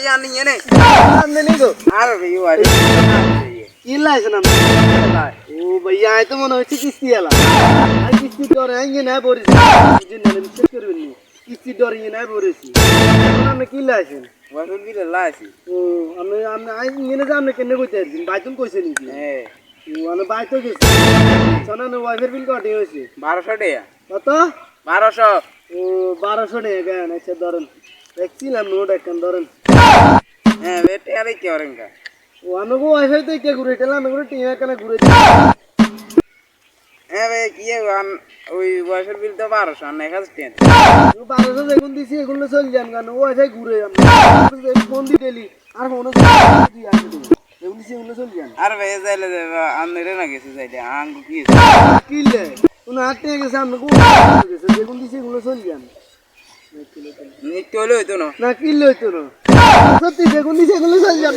জানি এনে हमने नहीं को আর ভাই ওরে কি লাইছ না ও ভাইয়া আই তো মনে হচ্ছে কিস্তি এলা আই কিস্তি করে আইগে না বরিস যে না বিশ্বাস করবেন নি কিস্তি ডরিয়ে না বরিস আপনি কি লাইছেন ওয়াসুল বিলে লাইছি ও আমি আমি আই নিয়ে যা আপনি কেনে কইতে দিন বাইতুন কইছে নি হ্যাঁ ও আমি বাইতো গেছি সোনা নে ওয়াইফের বিল কত হইছে 1200 টাকা কত 1200 ও 1200 টাকা কেন আচ্ছা ধরেন দেখছিলাম নোট একখান ধরেন হ্যাঁ বেটে আর কি করেনগা ও আমাকে ওয়াইফাই তো কে ঘুরে টেলা আমি করে টিয়া কেন ঘুরে হ্যাঁ ভাই কি ওই ওয়াসুল বিল তো 1200 আর 1000 টাকা 1200 দেখুন দিছি এগুলো চল যান কেন ওয়াইফাই ঘুরে ফোন দিতেলি আর ফোন দিয়ে আসি দেখুন দিছি এগুলো চল যান আর ভাই যাইলে আনরে না গেছে যাইলে আঙ্গু কি কিলে কোন হাতে গেছে আমরা কো গেছে দেখুন দিছি এগুলো চল যান নিতে হলো হইতো না না কিলে হইতো না সত্যি দেখুন দিছি এগুলো চল যান